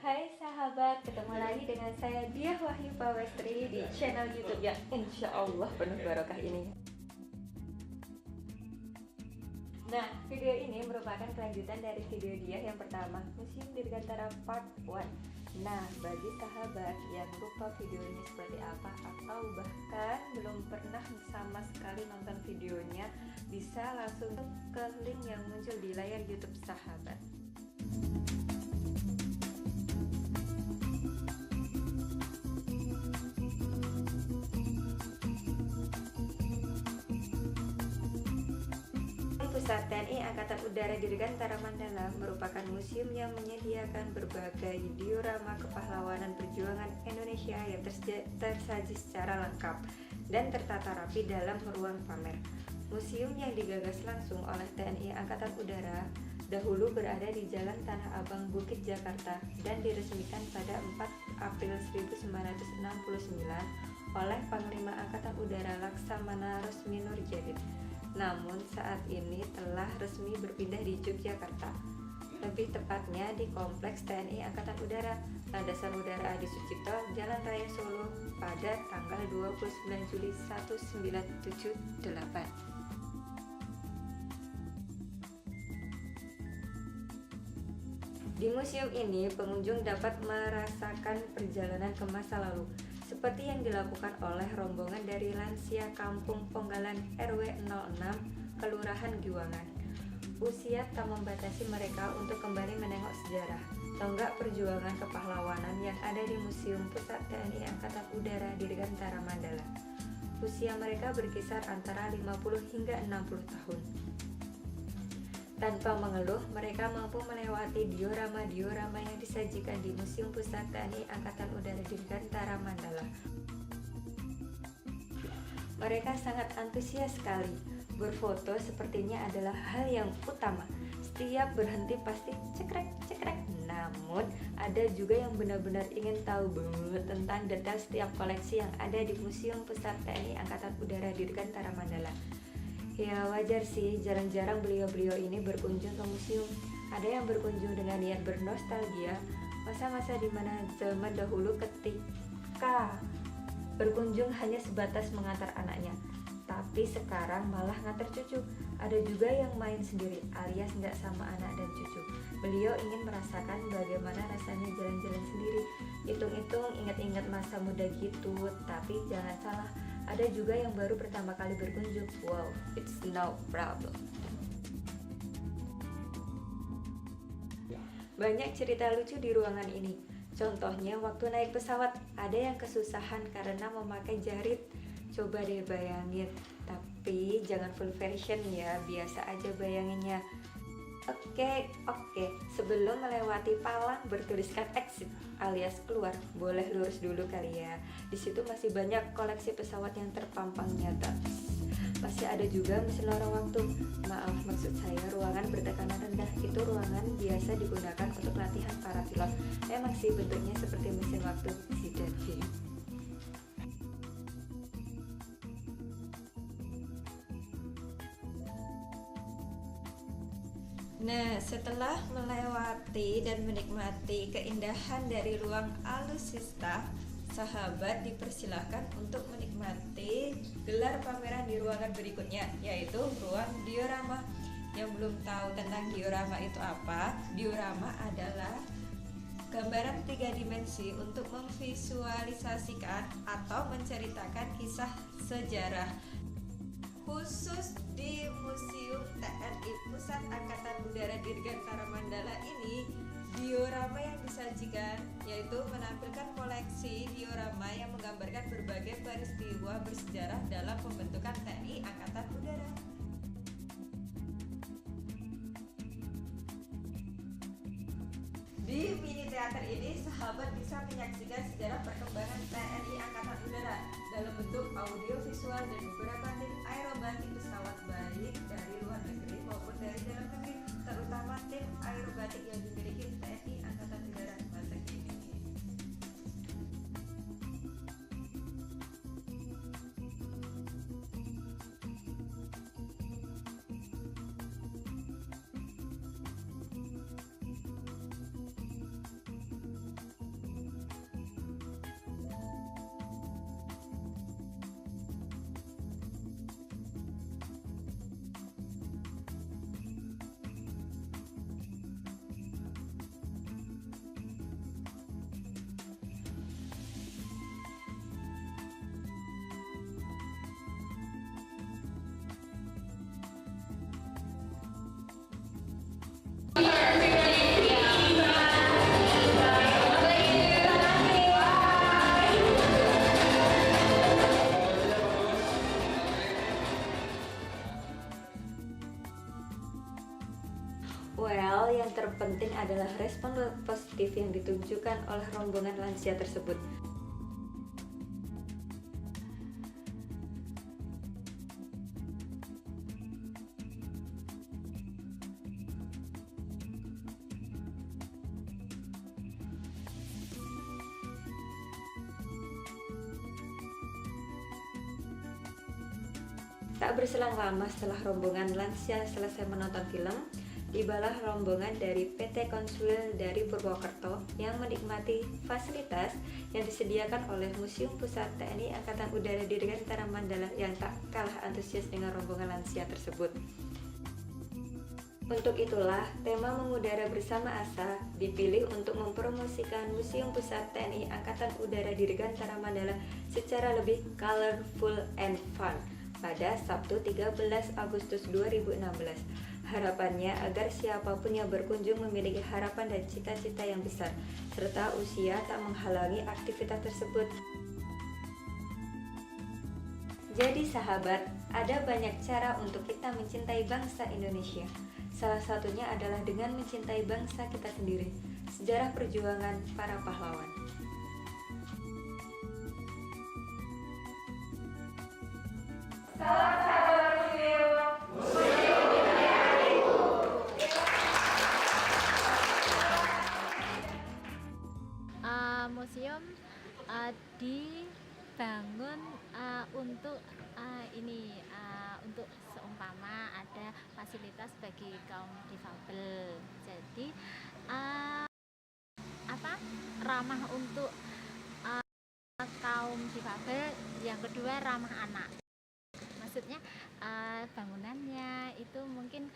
Hai sahabat, ketemu lagi dengan saya Diah Wahyu Pawestri di channel YouTube yang insya Allah penuh barokah ini. Nah, video ini merupakan kelanjutan dari video Diah yang pertama, Museum Dirgantara Part 1. Nah, bagi sahabat yang lupa videonya seperti apa atau bahkan belum pernah sama sekali nonton videonya, bisa langsung ke link yang muncul di layar YouTube sahabat. Pusat TNI Angkatan Udara Dirgantara Mandala merupakan museum yang menyediakan berbagai diorama kepahlawanan perjuangan Indonesia yang tersaji secara lengkap dan tertata rapi dalam ruang pamer. Museum yang digagas langsung oleh TNI Angkatan Udara dahulu berada di Jalan Tanah Abang, Bukit, Jakarta dan diresmikan pada 4 April 1969 oleh Panglima Angkatan Udara Laksamana Rosmi Nurjadid. Namun saat ini telah resmi berpindah di Yogyakarta, lebih tepatnya di Kompleks TNI Angkatan Udara, Landasan Udara Adi Sucipto, Jalan Raya Solo pada tanggal 29 Juli 1978. Di museum ini, pengunjung dapat merasakan perjalanan ke masa lalu, seperti yang dilakukan oleh rombongan dari lansia Kampung Ponggalan RW 06, Kelurahan Giwangan. Usia tak membatasi mereka untuk kembali menengok sejarah, tonggak perjuangan kepahlawanan yang ada di Museum Pusat TNI Angkatan Udara Dirgantara Mandala. Usia mereka berkisar antara 50 hingga 60 tahun. Tanpa mengeluh, mereka mampu melewati diorama-diorama yang disajikan di Museum Pusat TNI Angkatan Udara Dirgantara Mandala. Mereka sangat antusias sekali. Berfoto sepertinya adalah hal yang utama. Setiap berhenti pasti cekrek-cekrek. Namun, ada juga yang benar-benar ingin tahu banget tentang detail setiap koleksi yang ada di Museum Pusat TNI Angkatan Udara Dirgantara Mandala. Ya wajar sih, jarang-jarang beliau-beliau ini berkunjung ke museum. Ada yang berkunjung dengan niat bernostalgia, masa-masa dimana zaman dahulu ketika berkunjung hanya sebatas mengantar anaknya, tapi sekarang malah ngantar cucu. Ada juga yang main sendiri alias nggak sama anak dan cucu. Beliau ingin merasakan bagaimana rasanya jalan-jalan sendiri, hitung-hitung ingat-ingat masa muda gitu. Tapi jangan salah, ada juga yang baru pertama kali berkunjung. Wow, it's no problem. Banyak cerita lucu di ruangan ini. Contohnya waktu naik pesawat, ada yang kesusahan karena memakai jarit. Coba deh bayangin, tapi jangan full version ya, biasa aja bayanginnya. Oke, sebelum melewati palang bertuliskan exit alias keluar, boleh lurus dulu kali ya. Di situ masih banyak koleksi pesawat yang terpampang nyata. Masih ada juga mesin lorong waktu. Maaf, maksud saya ruangan bertekanan rendah. Itu ruangan biasa digunakan untuk latihan para pilot. Memang sih bentuknya seperti mesin waktu. Tidak sih. Nah, setelah melewati dan menikmati keindahan dari ruang alusista, sahabat dipersilahkan untuk menikmati gelar pameran di ruangan berikutnya, yaitu ruang diorama. Yang belum tahu tentang diorama itu apa? Diorama adalah gambaran 3 dimensi untuk memvisualisasikan atau menceritakan kisah sejarah. Khusus di Museum TNI Pusat Angkatan Udara Dirgantara Mandala ini, diorama yang disajikan yaitu menampilkan koleksi diorama yang menggambarkan berbagai peristiwa bersejarah dalam pembentukan TNI Angkatan Udara. Di mini teater ini, sahabat bisa menyaksikan sejarah perkembangan TNI Angkatan Udara dalam bentuk audio, visual, dan beberapa tim aerobatik pesawat baik dari luar negeri maupun dari dalam negeri, terutama tim aerobatik yang dimiliki TNI Angkatan Udara masa kini. yang terpenting adalah respon positif yang ditunjukkan oleh rombongan lansia tersebut. Tak berselang lama setelah rombongan lansia selesai menonton film, tibalah rombongan dari PT Konsuil dari Purwokerto yang menikmati fasilitas yang disediakan oleh Museum Pusat TNI Angkatan Udara Dirgantara Mandala yang tak kalah antusias dengan rombongan lansia tersebut. Untuk itulah, tema Mengudara Bersama Asa dipilih untuk mempromosikan Museum Pusat TNI Angkatan Udara Dirgantara Mandala secara lebih colorful and fun pada Sabtu 13 Agustus 2016. Harapannya agar siapapun yang berkunjung memiliki harapan dan cita-cita yang besar, serta usia tak menghalangi aktivitas tersebut. Jadi sahabat, ada banyak cara untuk kita mencintai bangsa Indonesia. Salah satunya adalah dengan mencintai bangsa kita sendiri. Sejarah perjuangan para pahlawan. Museum dibangun untuk untuk seumpama ada fasilitas bagi kaum difabel. Jadi ramah untuk kaum difabel, yang kedua ramah anak. Maksudnya bangunannya itu mungkin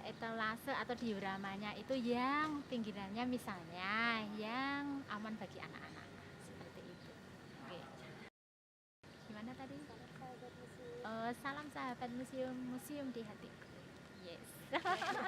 etalase atau dioramanya itu yang pinggirannya misalnya yang aman bagi anak-anak, seperti itu. Oke. Gimana tadi? Salam sahabat museum, museum di hatiku. Yes.